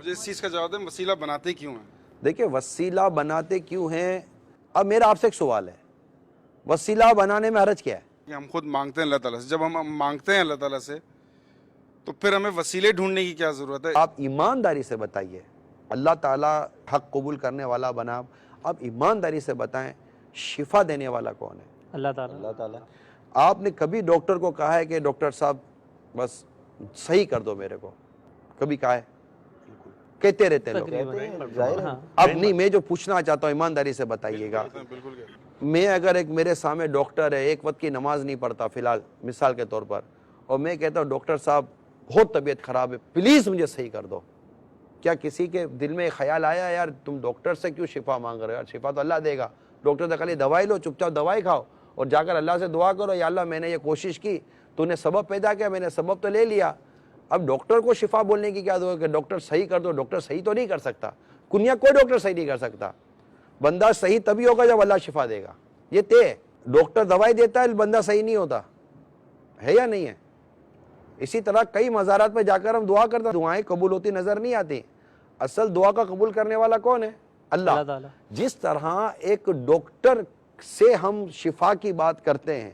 مجھے اس چیز کا جواب دیں، وسیلہ بناتے کیوں ہیں؟ دیکھیں وسیلہ بناتے کیوں ہیں، اب میرا آپ سے ایک سوال ہے، وسیلہ بنانے میں حرج کیا ہے؟ کہ ہم خود مانگتے ہیں اللہ تعالیٰ سے، جب ہم مانگتے ہیں اللہ تعالیٰ سے تو پھر ہمیں وسیلے ڈھونڈنے کی کیا ضرورت ہے؟ آپ ایمانداری سے بتائیے، اللہ تعالیٰ حق قبول کرنے والا بنا، آپ ایمانداری سے بتائیں شفا دینے والا کون ہے؟ اللہ تعالیٰ۔ آپ نے کبھی ڈاکٹر کو کہا ہے کہ ڈاکٹر صاحب بس صحیح کر دو میرے کو؟ کبھی کہا ہے؟ کہتے رہتے ہیں لوگ۔ اب نہیں، میں جو پوچھنا چاہتا ہوں ایمانداری سے بتائیے گا، بالکل کہتے ہیں۔ میں اگر ایک میرے سامنے ڈاکٹر ہے، ایک وقت کی نماز نہیں پڑھتا فی الحال مثال کے طور پر، اور میں کہتا ہوں ڈاکٹر صاحب بہت طبیعت خراب ہے، پلیز مجھے صحیح کر دو، کیا کسی کے دل میں خیال آیا یار تم ڈاکٹر سے کیوں شفا مانگ رہے ہو؟ یار شفا تو اللہ دے گا، ڈاکٹر سے خالی دوائی لو، چپ چاپ دوائی کھاؤ اور جا کر اللہ سے دعا کرو، یا اللہ میں نے یہ کوشش کی، تو نے سبب پیدا کیا، میں نے سبب تو لے لیا، اب ڈاکٹر کو شفا بولنے کی کیا ضرورت ہے کہ ڈاکٹر صحیح کر دو؟ ڈاکٹر صحیح تو نہیں کر سکتا، کنیا کوئی ڈاکٹر صحیح نہیں کر سکتا، بندہ صحیح تبھی ہوگا جب اللہ شفا دے گا، یہ طے ہے۔ ڈاکٹر دوائی دیتا ہے، بندہ صحیح نہیں ہوتا ہے یا نہیں ہے؟ اسی طرح کئی مزارات پہ جا کر ہم دعا کرتے ہیں، دعائیں قبول ہوتی نظر نہیں آتی، اصل دعا کا قبول کرنے والا کون ہے؟ اللہ۔ جس طرح ایک ڈاکٹر سے ہم شفا کی بات کرتے ہیں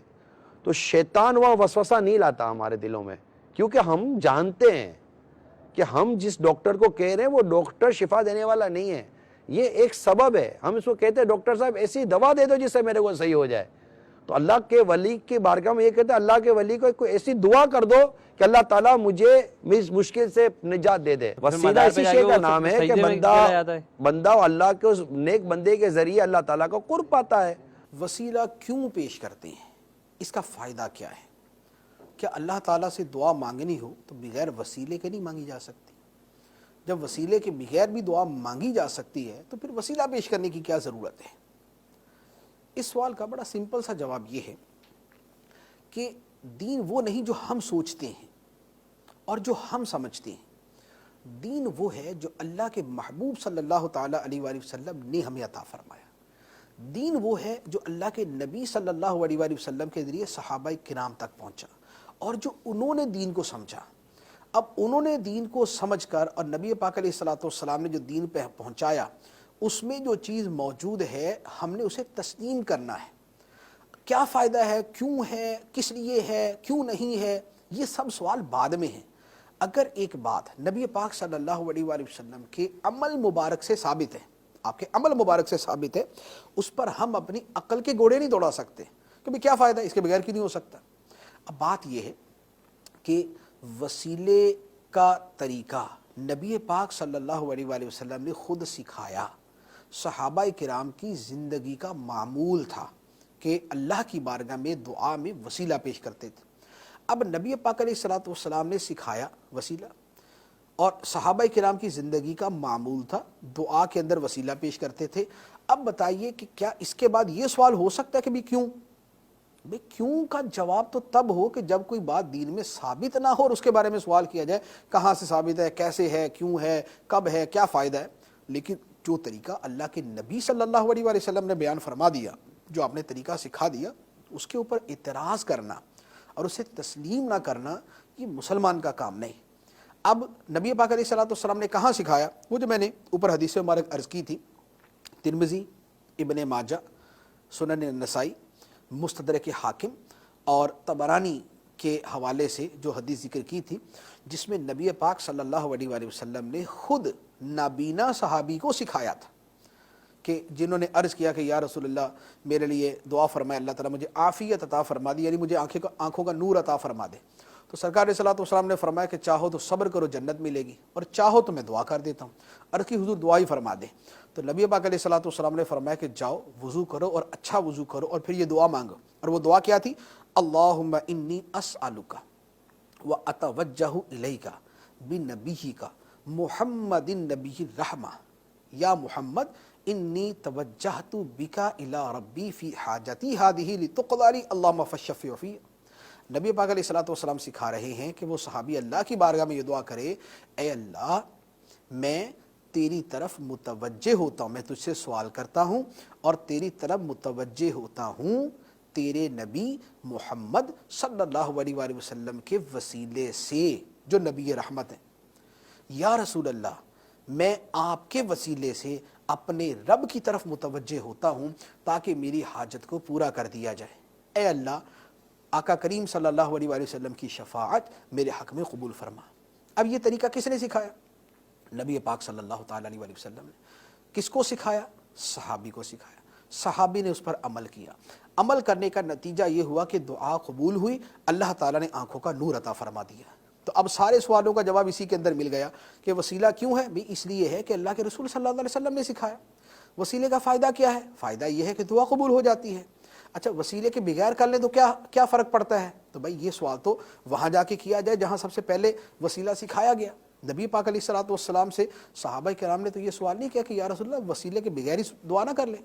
تو شیطان وہاں وسوسہ نہیں لاتا ہمارے دلوں میں، کیونکہ ہم جانتے ہیں کہ ہم جس ڈاکٹر کو کہہ رہے ہیں وہ ڈاکٹر شفا دینے والا نہیں ہے، یہ ایک سبب ہے، ہم اس کو کہتے ہیں ڈاکٹر صاحب ایسی دوا دے دو جس سے میرے کو صحیح ہو جائے، تو اللہ کے ولی کی بارگاہ میں یہ کہتے ہیں اللہ کے ولی کو کوئی ایسی دعا کر دو کہ اللہ تعالیٰ مجھے اس مشکل سے نجات دے دے۔ وسیلہ اسی شے کا نام ہے کہ بندہ اللہ کے اس نیک بندے کے ذریعے اللہ تعالیٰ کو قرب پاتا ہے۔ وسیلہ کیوں پیش کرتے ہیں، اس کا فائدہ کیا ہے؟ کیا اللہ تعالیٰ سے دعا مانگنی ہو تو بغیر وسیلے کے نہیں مانگی جا سکتی؟ جب وسیلے کے بغیر بھی دعا مانگی جا سکتی ہے تو پھر وسیلہ پیش کرنے کی کیا ضرورت ہے؟ اس سوال کا بڑا سمپل سا جواب یہ ہے کہ دین وہ نہیں جو ہم سوچتے ہیں اور جو ہم سمجھتے ہیں، دین وہ ہے جو اللہ کے محبوب صلی اللہ تعالیٰ علیہ وآلہ وسلم نے ہمیں عطا فرمایا، دین وہ ہے جو اللہ کے نبی صلی اللہ علیہ وآلہ وسلم کے ذریعے صحابہ کرام تک پہنچا اور جو انہوں نے دین کو سمجھا۔ اب انہوں نے دین کو سمجھ کر اور نبی پاک علیہ الصلوۃ والسلام نے جو دین پہ پہنچایا اس میں جو چیز موجود ہے ہم نے اسے تسلیم کرنا ہے۔ کیا فائدہ ہے، کیوں ہے، کس لیے ہے، کیوں نہیں ہے، یہ سب سوال بعد میں ہیں۔ اگر ایک بات نبی پاک صلی اللہ علیہ وآلہ وسلم کے عمل مبارک سے ثابت ہے، آپ کے عمل مبارک سے ثابت ہے، اس پر ہم اپنی عقل کے گھوڑے نہیں دوڑا سکتے کہ بھی کیا فائدہ ہے، اس کے بغیر کیوں نہیں ہو سکتا۔ اب بات یہ ہے کہ وسیلے کا طریقہ نبی پاک صلی اللہ علیہ وآلہ وسلم نے خود سکھایا، صحابہ کرام کی زندگی کا معمول تھا کہ اللہ کی بارگاہ میں دعا میں وسیلہ پیش کرتے تھے۔ اب نبی پاک علیہ الصلوۃ والسلام نے سکھایا وسیلہ، اور صحابہ کرام کی زندگی کا معمول تھا دعا کے اندر وسیلہ پیش کرتے تھے۔ اب بتائیے کہ کیا اس کے بعد یہ سوال ہو سکتا ہے کہ بھی کیوں؟ بھئی کیوں کا جواب تو تب ہو کہ جب کوئی بات دین میں ثابت نہ ہو اور اس کے بارے میں سوال کیا جائے، کہاں سے ثابت ہے، کیسے ہے، کیوں ہے، کب ہے، کیا فائدہ ہے۔ لیکن جو طریقہ اللہ کے نبی صلی اللہ علیہ وآلہ وسلم نے بیان فرما دیا، جو آپ نے طریقہ سکھا دیا، اس کے اوپر اعتراض کرنا اور اسے تسلیم نہ کرنا یہ مسلمان کا کام نہیں۔ اب نبی پاک علیہ الصلوۃ والسلام نے کہاں سکھایا؟ وہ جو میں نے اوپر حدیث مبارک عرض کی تھی، ترمذی، ابن ماجہ، سنن نسائی، مستدرک حاکم اور طبرانی کے حوالے سے جو حدیث ذکر کی تھی، جس میں نبی پاک صلی اللہ علیہ وآلہ وسلم نے خود نابینا صحابی کو سکھایا تھا کہ جنہوں نے عرض کیا کہ یا رسول اللہ میرے لیے دعا فرمائے، اللہ تعالیٰ مجھے عافیت عطا فرما دی، یعنی مجھے آنکھوں کا نور عطا فرما دے۔ تو سرکار علیہ الصلوۃ والسلام نے فرمایا کہ چاہو تو صبر کرو جنت ملے گی، اور چاہو تو میں دعا کر دیتا ہوں۔ عرض کی حضور دعا ہی فرما دیں۔ تو نبی پاک علیہ الصلوۃ والسلام نے فرمایا کہ جاؤ وضو کرو اور اچھا وضو کرو اور پھر یہ دعا مانگو۔ اور وہ دعا کیا تھی؟ اللہم انی اسألک واتوجہ الیک بنبیک محمد النبی الرحمہ، یا محمد انی توجہت بک الی ربی فی حاجتی ہذہ لتقضی لی اللہم فاشفع فی۔ نبی پاک علیہ الصلوۃ والسلام سکھا رہے ہیں کہ وہ صحابی اللہ کی بارگاہ میں یہ دعا کرے، اے اللہ میں تیری طرف متوجہ ہوتا ہوں، میں تجھ سے سوال کرتا ہوں اور تیری طرف متوجہ ہوتا ہوں تیرے نبی محمد صلی اللہ علیہ وآلہ وسلم کے وسیلے سے جو نبی رحمت ہیں۔ یا رسول اللہ میں آپ کے وسیلے سے اپنے رب کی طرف متوجہ ہوتا ہوں تاکہ میری حاجت کو پورا کر دیا جائے۔ اے اللہ، آقا کریم صلی اللہ علیہ وآلہ وسلم کی شفاعت میرے حق میں قبول فرما۔ اب یہ طریقہ کس نے سکھایا؟ نبی پاک صلی اللہ تعالیٰ علیہ وآلہ وسلم نے۔ کس کو سکھایا؟ صحابی کو سکھایا۔ صحابی نے اس پر عمل کیا۔ عمل کرنے کا نتیجہ یہ ہوا کہ دعا قبول ہوئی، اللہ تعالیٰ نے آنکھوں کا نور عطا فرما دیا۔ تو اب سارے سوالوں کا جواب اسی کے اندر مل گیا کہ وسیلہ کیوں ہے؟ بھی اس لیے ہے کہ اللہ کے رسول صلی اللہ علیہ وسلم نے سکھایا۔ وسیلے کا فائدہ کیا ہے؟ فائدہ یہ ہے کہ دعا قبول ہو جاتی ہے۔ اچھا، وسیلے کے بغیر کر لیں تو کیا فرق پڑتا ہے؟ تو بھائی یہ سوال تو وہاں جا کے کیا جائے جہاں سب سے پہلے وسیلہ سکھایا گیا۔ نبی پاک علیہ الصلوۃ والسلام سے صحابہ کرام نے تو یہ سوال نہیں کیا کہ یا رسول اللہ وسیلے کے بغیر ہی دعا نہ کر لیں۔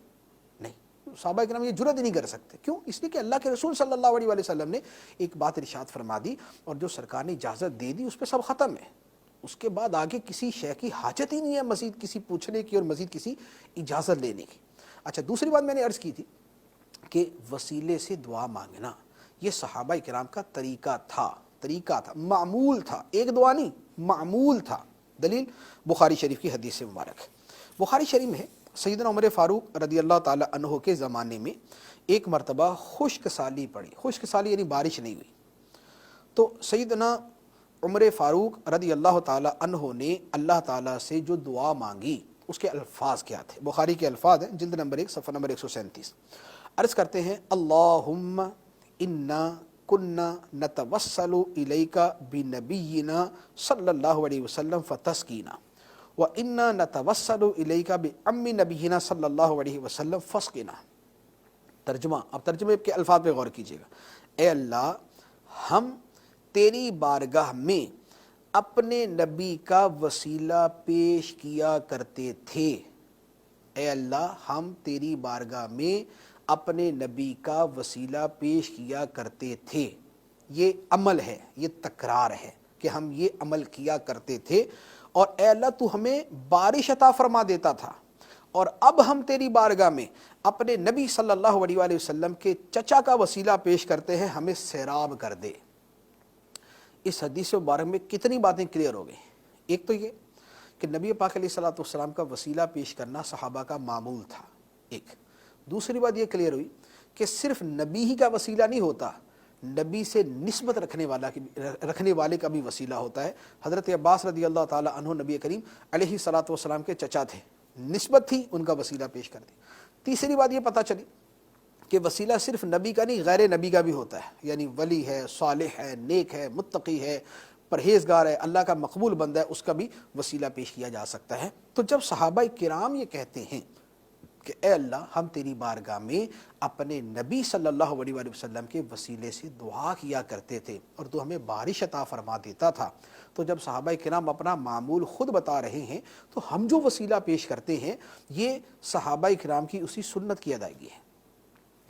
نہیں، صحابہ کرام یہ جرأت ہی نہیں کر سکتے۔ کیوں؟ اس لیے کہ اللہ کے رسول صلی اللہ علیہ وسلم نے ایک بات ارشاد فرما دی، اور جو سرکار نے اجازت دے دی اس پہ سب ختم ہے۔ اس کے بعد آگے کسی شے کی حاجت ہی نہیں ہے مزید کسی پوچھنے کی اور مزید کسی اجازت لینے کی۔ اچھا، دوسری بات میں نے عرض کی تھی کہ وسیلے سے دعا مانگنا یہ صحابہ کرام کا طریقہ تھا، معمول تھا، ایک دعا نہیں، معمول تھا۔ دلیل بخاری شریف کی حدیث سے مبارک ہے۔ بخاری شریف میں ہے سیدنا عمر فاروق رضی اللہ تعالی عنہ کے زمانے میں ایک مرتبہ خشک سالی پڑی۔ خشک سالی یعنی بارش نہیں ہوئی، تو سیدنا عمر فاروق رضی اللہ تعالی عنہ نے اللہ تعالیٰ سے جو دعا مانگی اس کے الفاظ کیا تھے؟ بخاری کے الفاظ ہیں، جلد نمبر 1 صفحہ نمبر 137۔ عرض کرتے ہیں، اللہم انا کنا نتوسل الیک بنبینا صلی اللہ علیہ وسلم فتسقینا وانا نتوسل الیک بعم نبینا صلی اللہ علیہ وسلم فاسقنا۔ ترجمہ، اب ترجمے کے الفاظ پہ غور کیجیے گا۔ اے اللہ، ہم تیری بارگاہ میں اپنے نبی کا وسیلہ پیش کیا کرتے تھے۔ اے اللہ، ہم تیری بارگاہ میں اپنے نبی کا وسیلہ پیش کیا کرتے تھے۔ یہ عمل ہے، یہ تکرار ہے کہ ہم یہ عمل کیا کرتے تھے، اور اے اللہ تو ہمیں بارش عطا فرما دیتا تھا، اور اب ہم تیری بارگاہ میں اپنے نبی صلی اللہ علیہ وآلہ وسلم کے چچا کا وسیلہ پیش کرتے ہیں، ہمیں سیراب کر دے۔ اس حدیث مبارک میں کتنی باتیں کلیئر ہو گئی۔ ایک تو یہ کہ نبی پاک علیہ الصلوۃ والسلام کا وسیلہ پیش کرنا صحابہ کا معمول تھا، ایک۔ دوسری بات یہ کلیئر ہوئی کہ صرف نبی ہی کا وسیلہ نہیں ہوتا، نبی سے نسبت رکھنے والے کا بھی وسیلہ ہوتا ہے۔ حضرت عباس رضی اللہ تعالی عنہ نبی کریم علیہ الصلوۃ والسلام کے چچا تھے، نسبت تھی، ان کا وسیلہ پیش کر دی۔ تیسری بات یہ پتہ چلی کہ وسیلہ صرف نبی کا نہیں، غیر نبی کا بھی ہوتا ہے، یعنی ولی ہے، صالح ہے، نیک ہے، متقی ہے، پرہیزگار ہے، اللہ کا مقبول بندہ ہے، اس کا بھی وسیلہ پیش کیا جا سکتا ہے۔ تو جب صحابہ کرام یہ کہتے ہیں کہ اے اللہ، ہم تیری بارگاہ میں اپنے نبی صلی اللہ علیہ وآلہ وسلم کے وسیلے سے دعا کیا کرتے تھے اور تو ہمیں بارش عطا فرما دیتا تھا، تو جب صحابہ کرام اپنا معمول خود بتا رہے ہیں تو ہم جو وسیلہ پیش کرتے ہیں یہ صحابہ کرام کی اسی سنت کی ادائیگی ہے،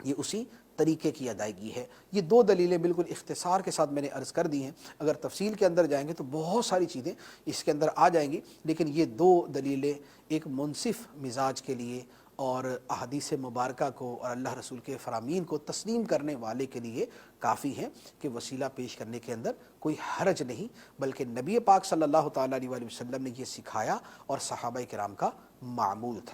یہ اسی طریقے کی ادائیگی ہے۔ یہ دو دلیلیں بالکل اختصار کے ساتھ میں نے عرض کر دی ہیں، اگر تفصیل کے اندر جائیں گے تو بہت ساری چیزیں اس کے اندر آ جائیں گی، لیکن یہ دو دلیلیں ایک منصف مزاج کے لیے اور احادیث مبارکہ کو اور اللہ رسول کے فرامین کو تسلیم کرنے والے کے لیے کافی ہیں کہ وسیلہ پیش کرنے کے اندر کوئی حرج نہیں، بلکہ نبی پاک صلی اللہ تعالیٰ علیہ وسلم نے یہ سکھایا اور صحابہ کرام کا معمول تھا۔